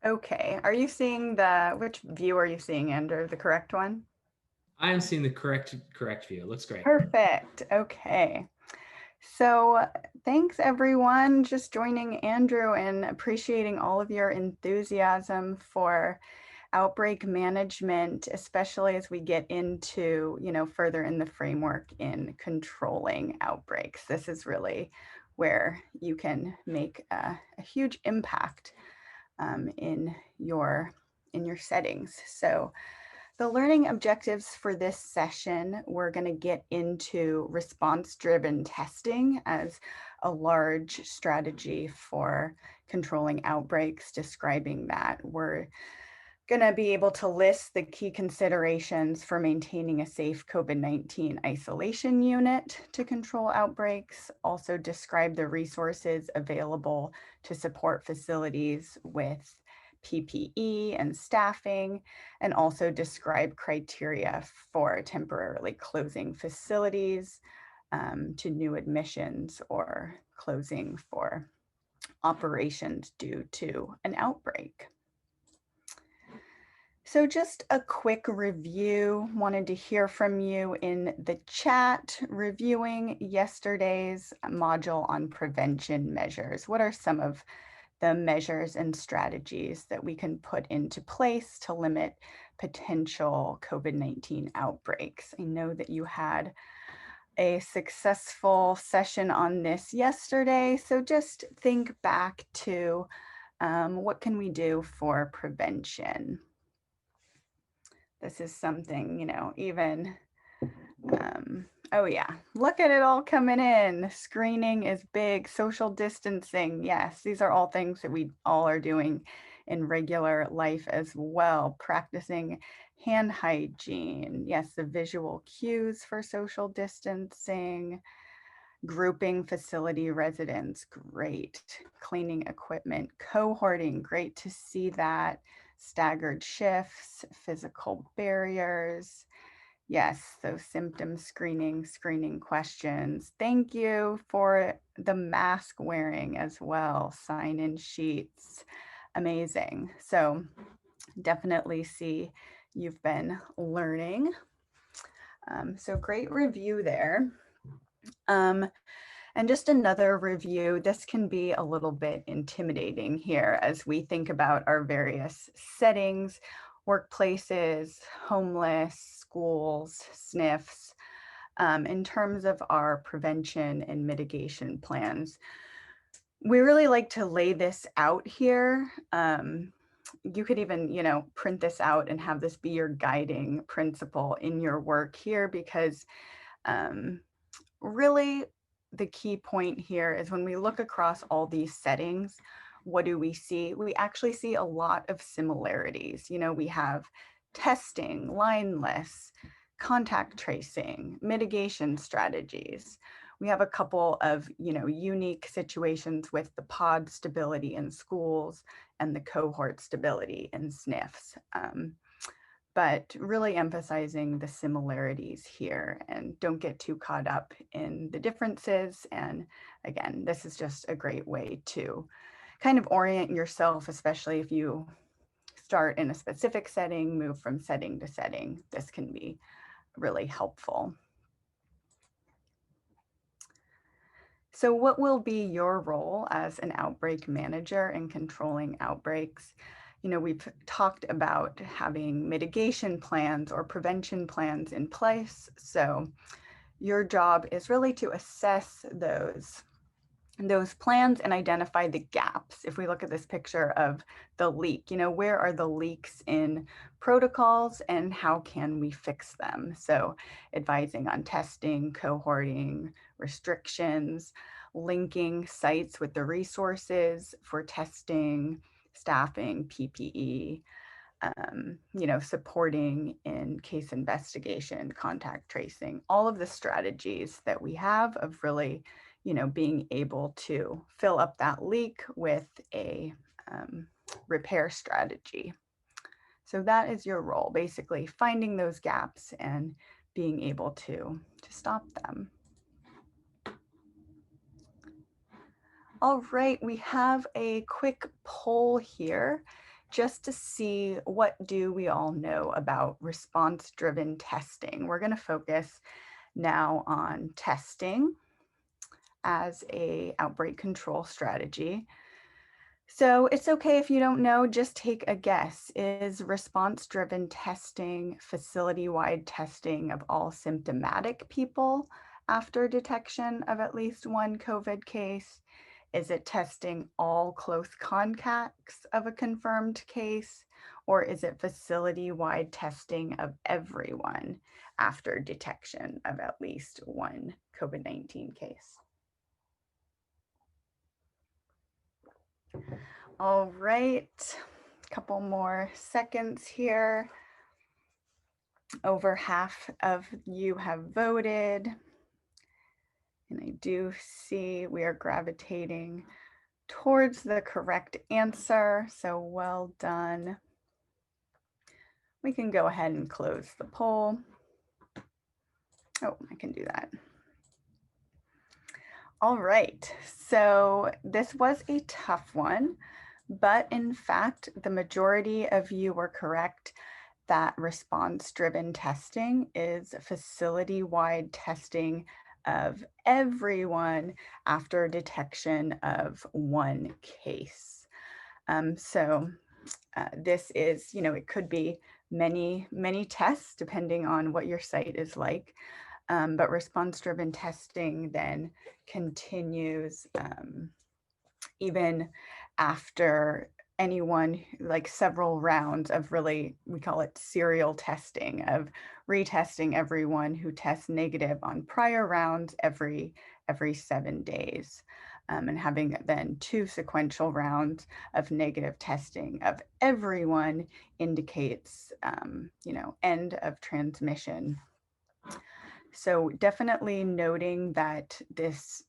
Okay, are you seeing which view are you seeing, Andrew? The correct one? I am seeing the correct view. It looks great. Perfect. Okay. So thanks everyone just joining Andrew and appreciating all of your enthusiasm for outbreak management, especially as we get into, further in the framework in controlling outbreaks. This is really where you can make a huge impact in your settings. So the learning objectives for this session, we're going to get into response-driven testing as a large strategy for controlling outbreaks, describing that. We're going to be able to list the key considerations for maintaining a safe COVID-19 isolation unit to control outbreaks, also describe the resources available to support facilities with PPE and staffing, and also describe criteria for temporarily closing facilities to new admissions or closing for operations due to an outbreak. So just a quick review, wanted to hear from you in the chat, reviewing yesterday's module on prevention measures. What are some of the measures and strategies that we can put into place to limit potential COVID-19 outbreaks? I know that you had a successful session on this yesterday, so just think back to what can we do for prevention? This is something, even, oh yeah, look at it all coming in. Screening is big, social distancing. Yes, these are all things that we all are doing in regular life as well. Practicing hand hygiene. Yes, the visual cues for social distancing. Grouping facility residents, great. Cleaning equipment, cohorting, great to see that. Staggered shifts, physical barriers. Yes, those symptom screening questions. Thank you for the mask wearing as well. Sign-in sheets, amazing. So definitely see you've been learning. So great review there. And just another review, this can be a little bit intimidating here as we think about our various settings, workplaces, homeless, schools, Sniffs, in terms of our prevention and mitigation plans. We really like to lay this out here. You could even, print this out and have this be your guiding principle in your work here because really the key point here is when we look across all these settings, what do we see? We actually see a lot of similarities. We have testing, line lists, contact tracing, mitigation strategies. We have a couple of, unique situations with the pod stability in schools and the cohort stability in Sniffs. But really emphasizing the similarities here and don't get too caught up in the differences. And again, this is just a great way to kind of orient yourself, especially if you start in a specific setting, move from setting to setting. This can be really helpful. So what will be your role as an outbreak manager in controlling outbreaks? We've talked about having mitigation plans or prevention plans in place. So your job is really to assess those plans and identify the gaps. If we look at this picture of the leak, where are the leaks in protocols and how can we fix them? So advising on testing, cohorting, restrictions, linking sites with the resources for testing, staffing, PPE, supporting in case investigation, contact tracing, all of the strategies that we have of really being able to fill up that leak with a repair strategy. So that is your role, basically finding those gaps and being able to stop them. All right, we have a quick poll here. just to see what do we all know about response-driven testing. We're going to focus now on testing as a outbreak control strategy. So it's okay if you don't know, just take a guess. Is response-driven testing facility-wide testing of all symptomatic people after detection of at least one COVID case? Is it testing all close contacts of a confirmed case? Or is it facility-wide testing of everyone after detection of at least one COVID-19 case? All right, a couple more seconds here. Over half of you have voted. And I do see we are gravitating towards the correct answer. So well done. We can go ahead and close the poll. Oh, I can do that. All right, so this was a tough one, but in fact, the majority of you were correct that response-driven testing is facility-wide testing of everyone after detection of one case. This is, it could be many tests depending on what your site is like. But response-driven testing then continues even after anyone, like several rounds of really, we call it serial testing, of retesting everyone who tests negative on prior rounds every 7 days. And having then 2 sequential rounds of negative testing of everyone indicates, end of transmission. So definitely noting that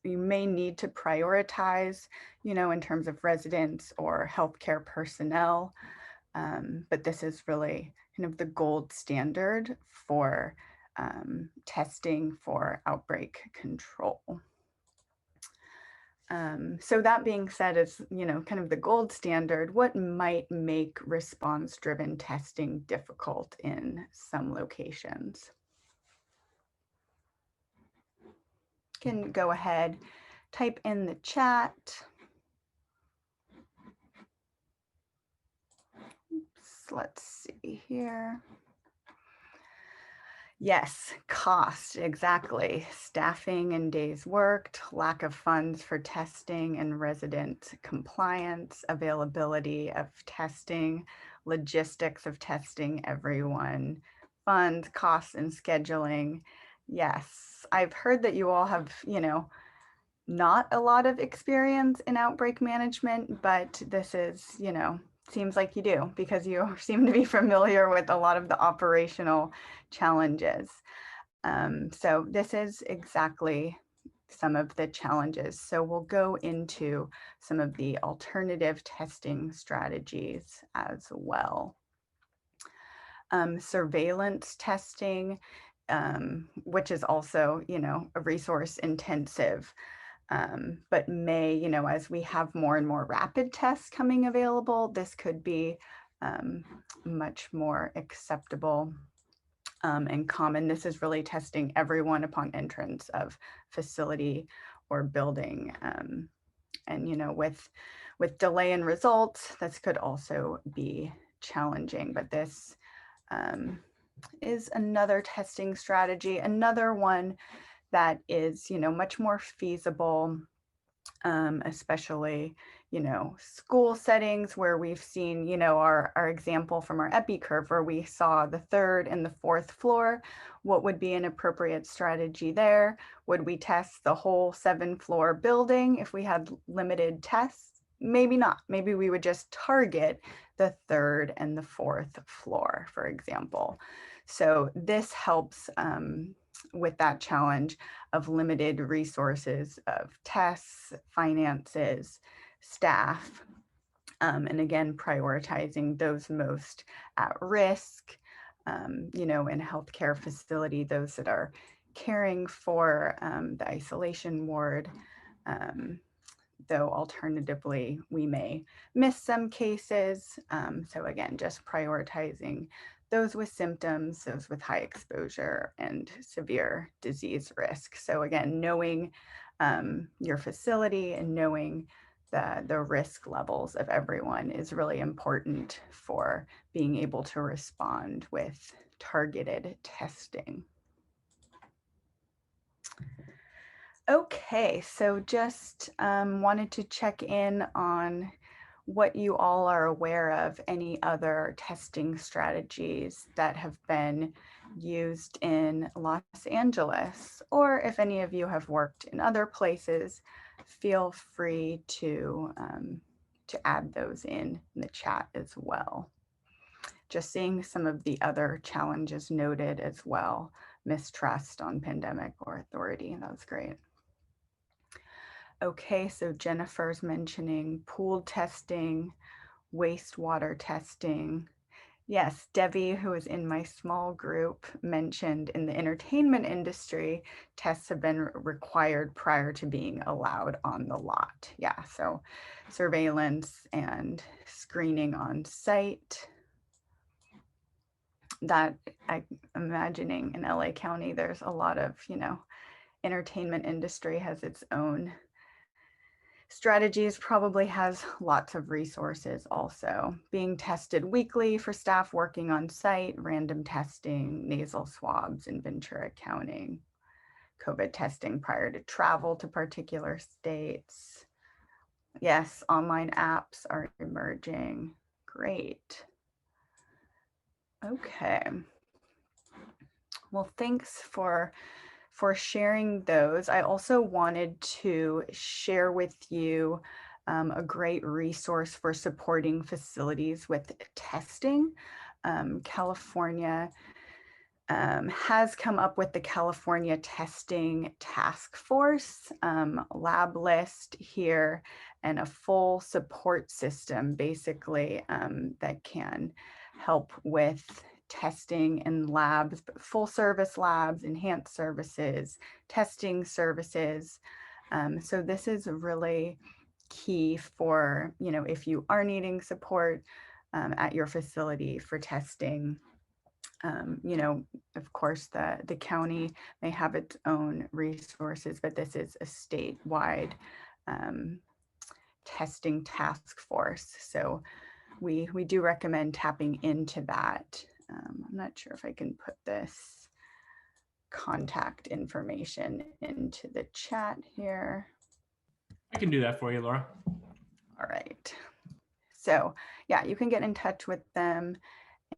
you may need to prioritize, in terms of residents or healthcare personnel. But this is really kind of the gold standard for testing for outbreak control. So that being said, as kind of the gold standard, what might make response-driven testing difficult in some locations? Can go ahead, type in the chat. Oops, let's see here. Yes, cost, exactly. Staffing and days worked, lack of funds for testing and resident compliance, availability of testing, logistics of testing everyone, funds, costs, and scheduling. Yes, I've heard that you all have, not a lot of experience in outbreak management, but this is, seems like you do because you seem to be familiar with a lot of the operational challenges. So this is exactly some of the challenges. So we'll go into some of the alternative testing strategies as well. Surveillance testing, which is also, a resource intensive. But may, as we have more and more rapid tests coming available, this could be much more acceptable and common. This is really testing everyone upon entrance of facility or building. And, with delay in results, this could also be challenging, but this is another testing strategy, another one that is, much more feasible, especially, school settings where we've seen, our example from our epi curve where we saw the 3rd and the 4th floor. What would be an appropriate strategy there? Would we test the whole 7-floor building if we had limited tests? Maybe not. Maybe we would just target the 3rd and the 4th floor, for example. So this helps with that challenge of limited resources of tests, finances, staff, and again, prioritizing those most at risk, in healthcare facility, those that are caring for the isolation ward, though alternatively, we may miss some cases. So again, just prioritizing those with symptoms, those with high exposure and severe disease risk. So again, knowing your facility and knowing the risk levels of everyone is really important for being able to respond with targeted testing. Okay, so just wanted to check in on what you all are aware of, any other testing strategies that have been used in Los Angeles, or if any of you have worked in other places, feel free to add those in the chat as well. Just seeing some of the other challenges noted as well, mistrust on pandemic or authority, that was great. Okay, so Jennifer's mentioning pooled testing, wastewater testing. Yes, Debbie, who is in my small group, mentioned in the entertainment industry, tests have been required prior to being allowed on the lot. Yeah, so surveillance and screening on site. That I'm imagining in LA County, there's a lot of, entertainment industry has its own strategies, probably has lots of resources also. Being tested weekly for staff working on site, random testing, nasal swabs in Ventura County, COVID testing prior to travel to particular states. Yes, online apps are emerging. Great. Okay. Well, thanks for sharing those. I also wanted to share with you a great resource for supporting facilities with testing. California has come up with the California Testing Task Force lab list here and a full support system basically that can help with testing in labs, full service labs, enhanced services, testing services. So this is really key for, if you are needing support at your facility for testing. Of course, the county may have its own resources, but this is a statewide testing task force. So we do recommend tapping into that. I'm not sure if I can put this contact information into the chat here. I can do that for you, Laura. All right. So yeah, you can get in touch with them.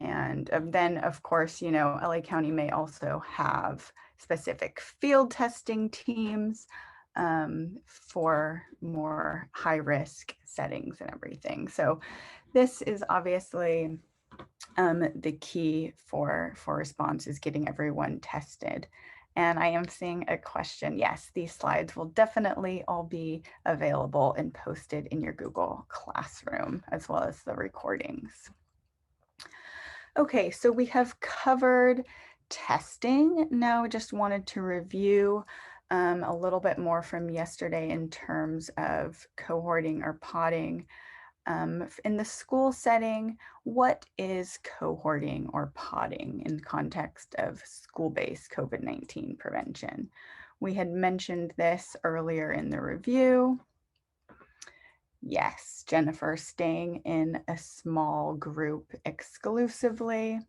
And then, of course, LA County may also have specific field testing teams for more high risk settings and everything. So this is obviously the key for response is getting everyone tested. And I am seeing a question. Yes, these slides will definitely all be available and posted in your Google Classroom, as well as the recordings. Okay, so we have covered testing. Now I just wanted to review a little bit more from yesterday in terms of cohorting or potting. In the school setting, what is cohorting or potting in context of school-based COVID-19 prevention? We had mentioned this earlier in the review. Yes, Jennifer, staying in a small group exclusively.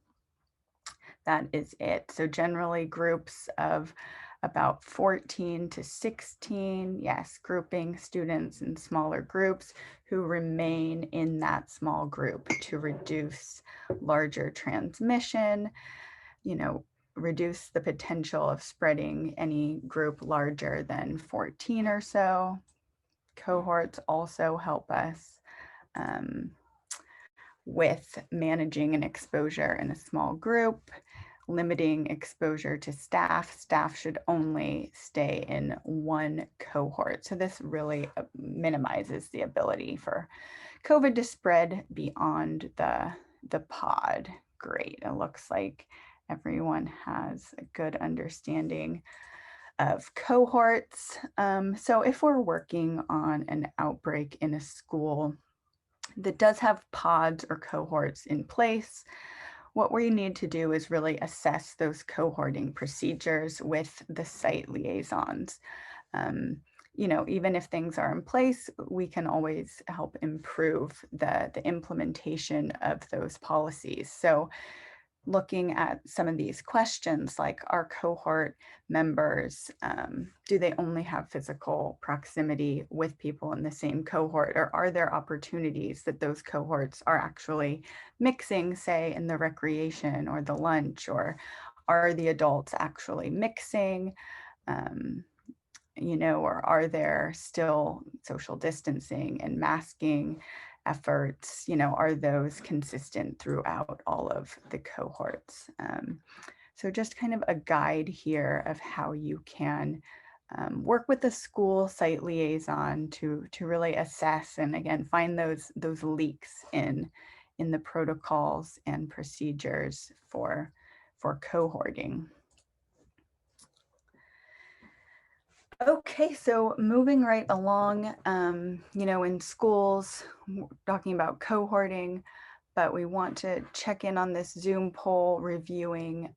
That is it. So generally groups of about 14 to 16, yes, grouping students in smaller groups who remain in that small group to reduce larger transmission, reduce the potential of spreading any group larger than 14 or so. Cohorts also help us with managing an exposure in a small group, limiting exposure to staff. Staff should only stay in one cohort. So this really minimizes the ability for COVID to spread beyond the pod. Great. It looks like everyone has a good understanding of cohorts. So if we're working on an outbreak in a school that does have pods or cohorts in place, what we need to do is really assess those cohorting procedures with the site liaisons. Um, even if things are in place, we can always help improve the implementation of those policies. So looking at some of these questions, like our cohort members, do they only have physical proximity with people in the same cohort, or are there opportunities that those cohorts are actually mixing, say in the recreation or the lunch, or are the adults actually mixing? Um, or are there still social distancing and masking efforts? Are those consistent throughout all of the cohorts? So just kind of a guide here of how you can work with the school site liaison to really assess and again find those leaks in the protocols and procedures for cohorting. Okay, so moving right along, in schools, we're talking about cohorting, but we want to check in on this Zoom poll reviewing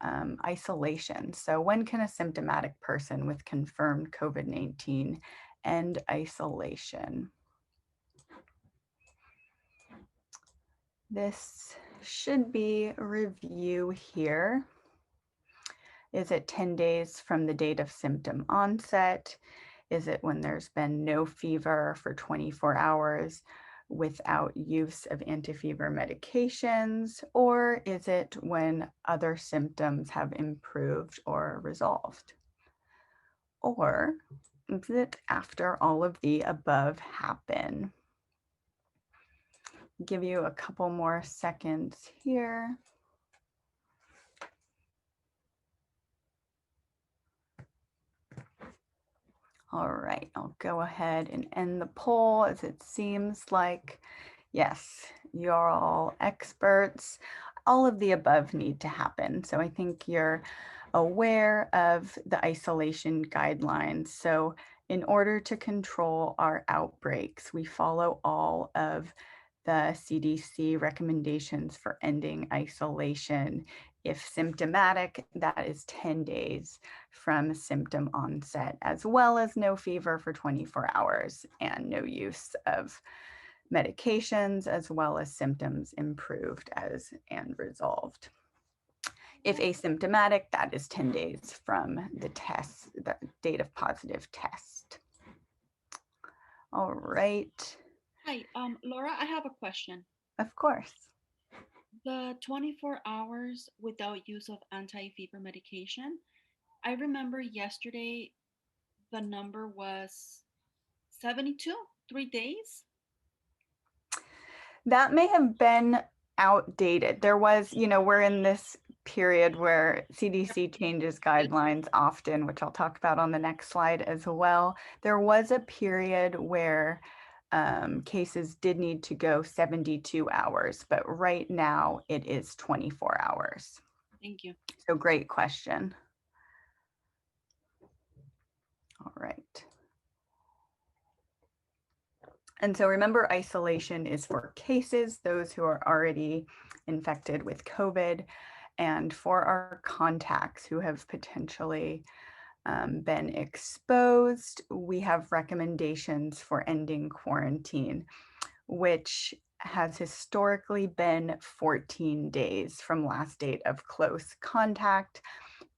isolation. So when can a symptomatic person with confirmed COVID-19 end isolation? This should be a review here. Is it 10 days from the date of symptom onset? Is it when there's been no fever for 24 hours without use of anti-fever medications? Or is it when other symptoms have improved or resolved? Or is it after all of the above happen? Give you a couple more seconds here. All right, I'll go ahead and end the poll as it seems like, yes, you're all experts. All of the above need to happen. So I think you're aware of the isolation guidelines. So in order to control our outbreaks, we follow all of the CDC recommendations for ending isolation. If symptomatic, that is 10 days from symptom onset, as well as no fever for 24 hours and no use of medications, as well as symptoms improved and resolved. If asymptomatic, that is 10 days from the test, the date of positive test. All right. Hi, Laura, I have a question. Of course. The 24 hours without use of anti-fever medication, I remember yesterday the number was 72, 3 days. That may have been outdated. There was, we're in this period where CDC changes guidelines often, which I'll talk about on the next slide as well. There was a period where cases did need to go 72 hours, but right now it is 24 hours. Thank you. So great question. All right. And so remember, isolation is for cases, those who are already infected with COVID, and for our contacts who have potentially been exposed, we have recommendations for ending quarantine, which has historically been 14 days from last date of close contact,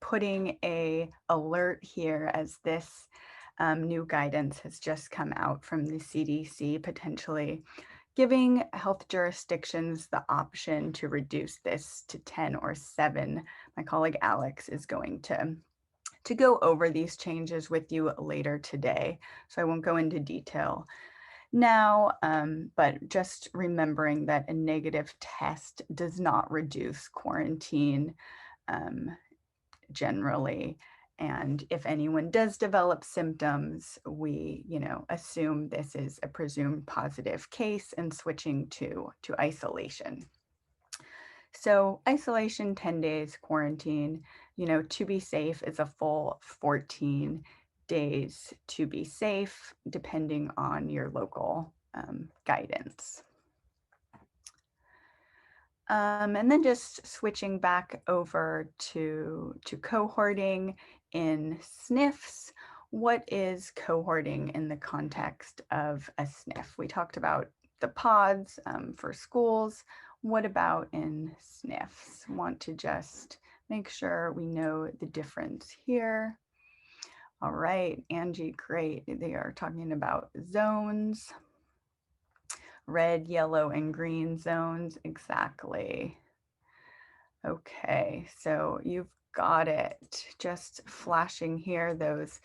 putting a alert here as this new guidance has just come out from the CDC, potentially giving health jurisdictions the option to reduce this to 10 or 7. My colleague Alex is going to go over these changes with you later today, so I won't go into detail now, but just remembering that a negative test does not reduce quarantine generally. And if anyone does develop symptoms, we, assume this is a presumed positive case and switching to isolation. So isolation, 10 days, quarantine, to be safe is a full 14 days to be safe, depending on your local guidance. And then just switching back over to cohorting in Sniffs. What is cohorting in the context of a sniff? We talked about the pods for schools. What about in Sniffs? Want to just make sure we know the difference here. All right, Angie, great. They are talking about zones, red, yellow, and green zones, exactly. Okay, so you've got it. Just flashing here, those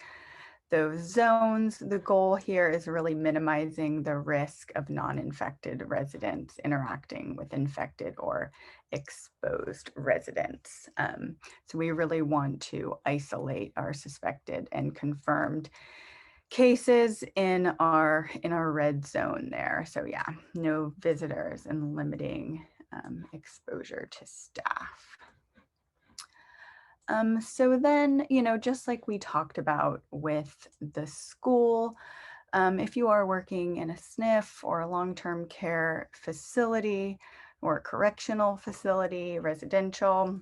zones. The goal here is really minimizing the risk of non-infected residents interacting with infected or exposed residents. So we really want to isolate our suspected and confirmed cases in our red zone there. So yeah, no visitors and limiting exposure to staff. So then, just like we talked about with the school, if you are working in a SNF or a long-term care facility or correctional facility, residential,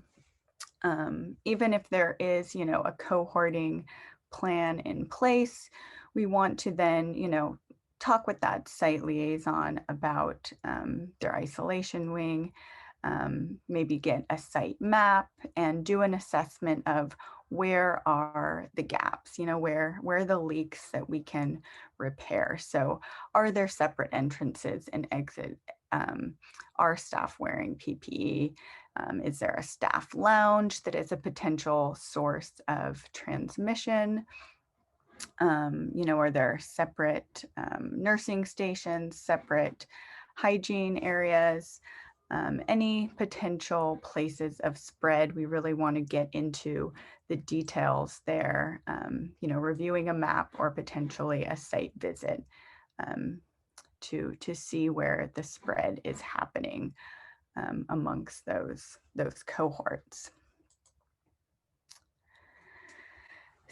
even if there is, a cohorting plan in place, we want to then, talk with that site liaison about their isolation wing, maybe get a site map and do an assessment of where are the gaps, where are the leaks that we can repair. So are there separate entrances and exit? Are staff wearing PPE? Is there a staff lounge that is a potential source of transmission? Are there separate nursing stations, separate hygiene areas? Any potential places of spread, we really want to get into the details there, reviewing a map or potentially a site visit to see where the spread is happening amongst those cohorts.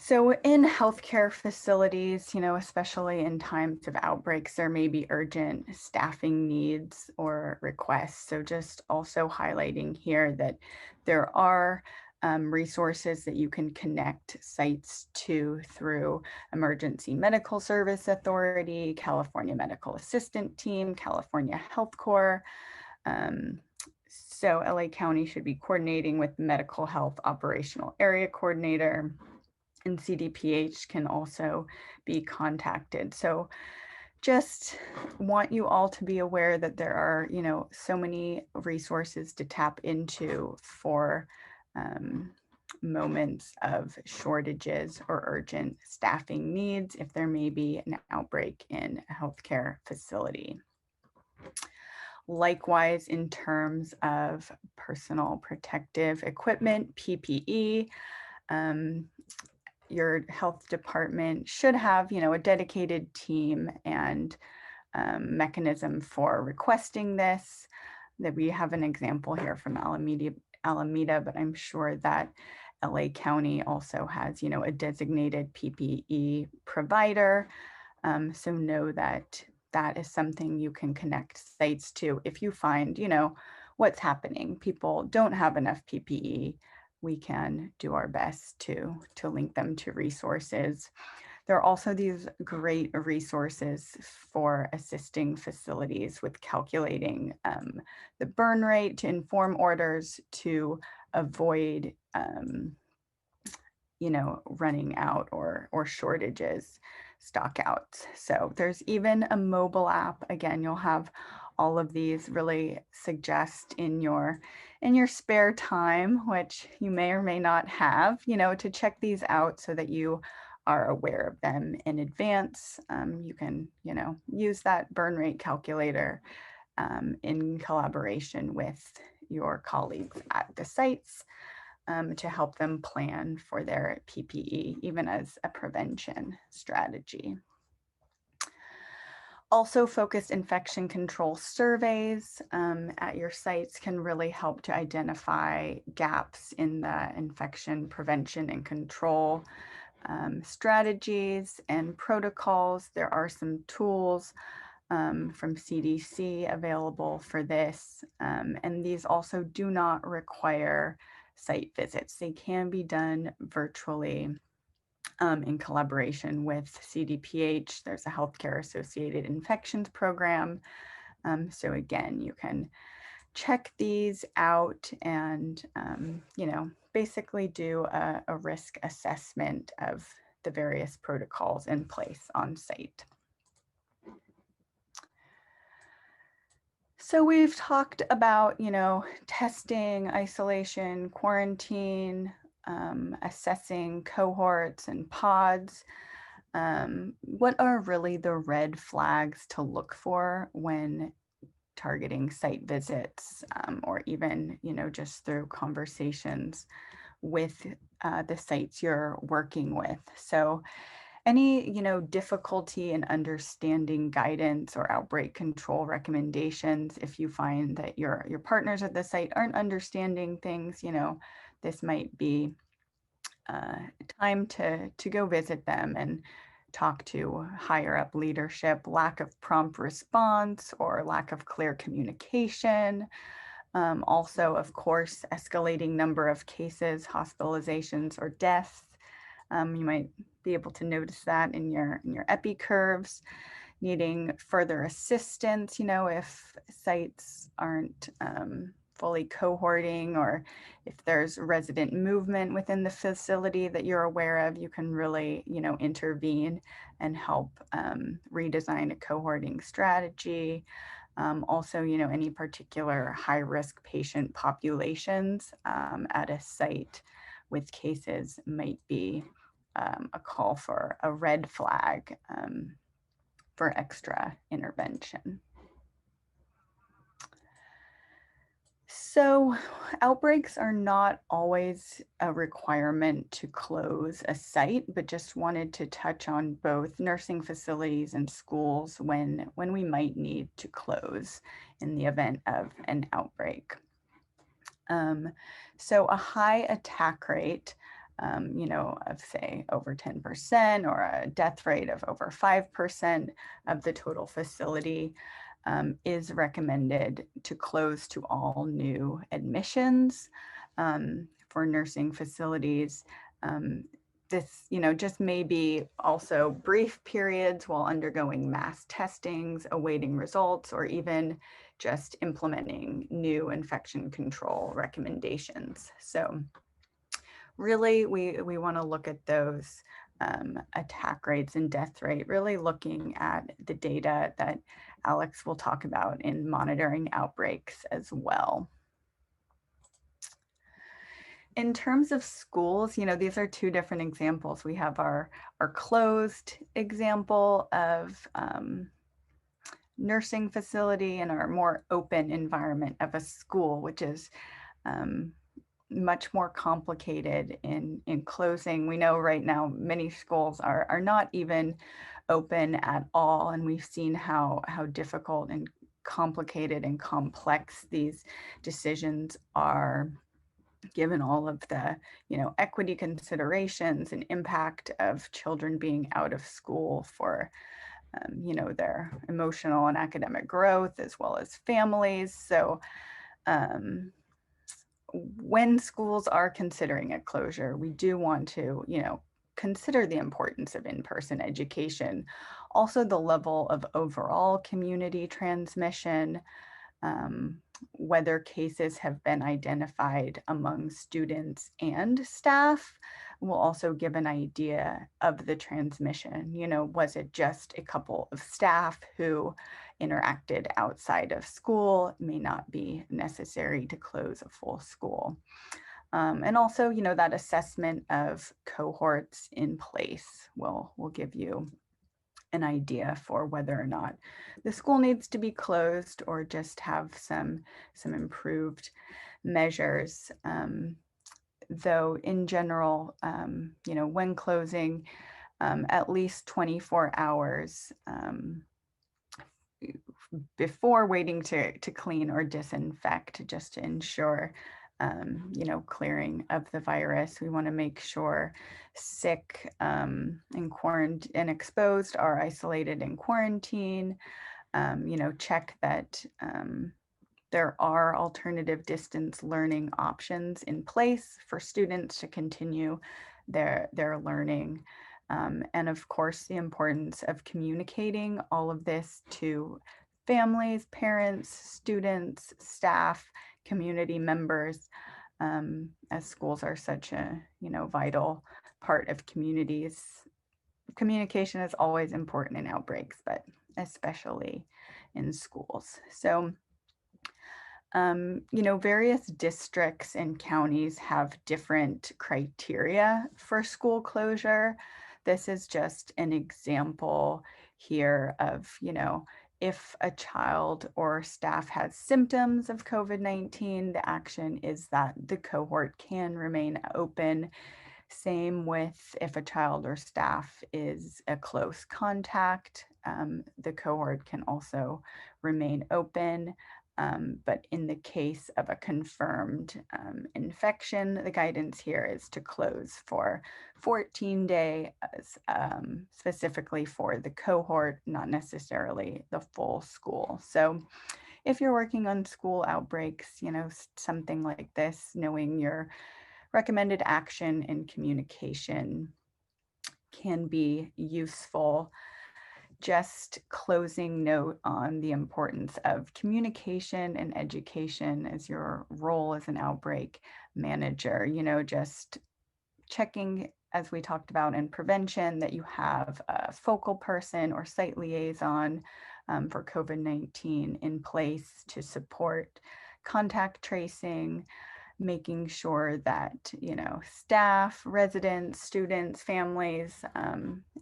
So in healthcare facilities, especially in times of outbreaks, there may be urgent staffing needs or requests. So just also highlighting here that there are resources that you can connect sites to through Emergency Medical Service Authority, California Medical Assistant Team, California Health Corps. So LA County should be coordinating with Medical Health Operational Area Coordinator, and CDPH can also be contacted. So just want you all to be aware that there are, so many resources to tap into for moments of shortages or urgent staffing needs if there may be an outbreak in a healthcare facility. Likewise, in terms of personal protective equipment, PPE, your health department should have, a dedicated team and mechanism for requesting this. That we have an example here from Alameda, but I'm sure that LA County also has, a designated PPE provider. So know that that is something you can connect sites to if you find, what's happening. People don't have enough PPE. We can do our best to link them to resources. There are also these great resources for assisting facilities with calculating the burn rate to inform orders to avoid, running out or shortages, stockouts. So there's even a mobile app. Again, you'll have all of these really suggest in your spare time, which you may or may not have, to check these out so that you are aware of them in advance. You can, use that burn rate calculator in collaboration with your colleagues at the sites to help them plan for their PPE, even as a prevention strategy. Also, focused infection control surveys at your sites can really help to identify gaps in the infection prevention and control strategies and protocols. There are some tools from CDC available for this, and these also do not require site visits. They can be done virtually in collaboration with CDPH. There's a healthcare associated infections program. So again, you can check these out and, basically do a risk assessment of the various protocols in place on site. So we've talked about, testing, isolation, quarantine, assessing cohorts and pods. What are really the red flags to look for when targeting site visits, or even, just through conversations with the sites you're working with? So any, difficulty in understanding guidance or outbreak control recommendations, if you find that your partners at the site aren't understanding things, this might be time to go visit them and talk to higher up leadership. Lack of prompt response or lack of clear communication. Also, of course, escalating number of cases, hospitalizations, or deaths. You might be able to notice that in your epi curves. Needing further assistance, if sites aren't fully cohorting, or if there's resident movement within the facility that you're aware of, you can really, intervene and help redesign a cohorting strategy. Also, any particular high-risk patient populations at a site with cases might be a call for a red flag for extra intervention. So outbreaks are not always a requirement to close a site, but just wanted to touch on both nursing facilities and schools when we might need to close in the event of an outbreak. So a high attack rate, of say over 10%, or a death rate of over 5% of the total facility is recommended to close to all new admissions for nursing facilities. This, just may be also brief periods while undergoing mass testings, awaiting results, or even just implementing new infection control recommendations. So really, we want to look at those attack rates and death rate, really looking at the data that Alex will talk about in monitoring outbreaks as well. In terms of schools, these are two different examples. We have our closed example of nursing facility and our more open environment of a school, which is much more complicated in closing. We know right now many schools are not even open at all, and we've seen how difficult and complicated and complex these decisions are, given all of the equity considerations and impact of children being out of school for their emotional and academic growth, as well as families. So when schools are considering a closure, we do want to, consider the importance of in-person education, also the level of overall community transmission, whether cases have been identified among students and staff will also give an idea of the transmission. Was it just a couple of staff who interacted outside of school? It may not be necessary to close a full school. And also, that assessment of cohorts in place will give you an idea for whether or not the school needs to be closed or just have some improved measures. Though in general, when closing, at least 24 hours before waiting to clean or disinfect, just to ensure clearing of the virus. We want to make sure sick and quarantined and exposed are isolated in quarantine. Check that there are alternative distance learning options in place for students to continue their learning. And of course, the importance of communicating all of this to families, parents, students, staff, community members, as schools are such a vital part of communities. Communication is always important in outbreaks, but especially in schools. So various districts and counties have different criteria for school closure. This is just an example here of, if a child or staff has symptoms of COVID-19, the action is that the cohort can remain open. Same with if a child or staff is a close contact, the cohort can also remain open. But in the case of a confirmed infection, the guidance here is to close for 14 days, specifically for the cohort, not necessarily the full school. So if you're working on school outbreaks, something like this, knowing your recommended action and communication can be useful. Just closing note on the importance of communication and education as your role as an outbreak manager, just checking, as we talked about in prevention, that you have a focal person or site liaison for COVID-19 in place to support contact tracing, making sure that, staff, residents, students, families,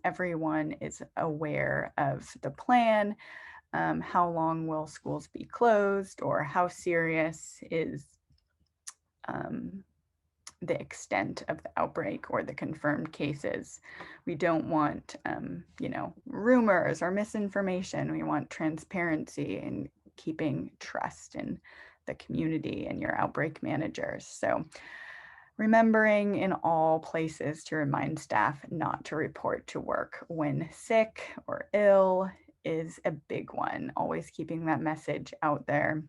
everyone is aware of the plan. How long will schools be closed, or how serious is the extent of the outbreak or the confirmed cases. We don't want, rumors or misinformation. We want transparency and keeping trust in the community and your outbreak managers. So remembering in all places to remind staff not to report to work when sick or ill is a big one. Always keeping that message out there.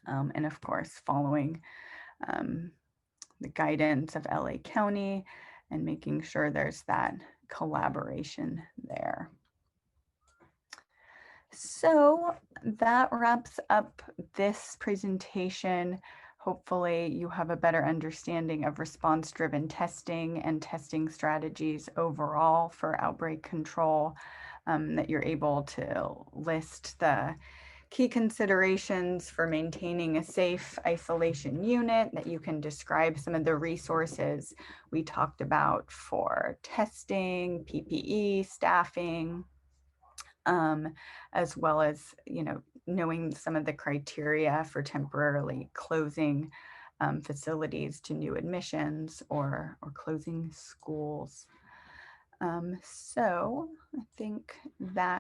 And of course, following the guidance of LA County and making sure there's that collaboration there. So that wraps up this presentation. Hopefully you have a better understanding of response-driven testing and testing strategies overall for outbreak control, that you're able to list the key considerations for maintaining a safe isolation unit, that you can describe some of the resources we talked about for testing, PPE, staffing, as well as, knowing some of the criteria for temporarily closing facilities to new admissions or closing schools. So I think that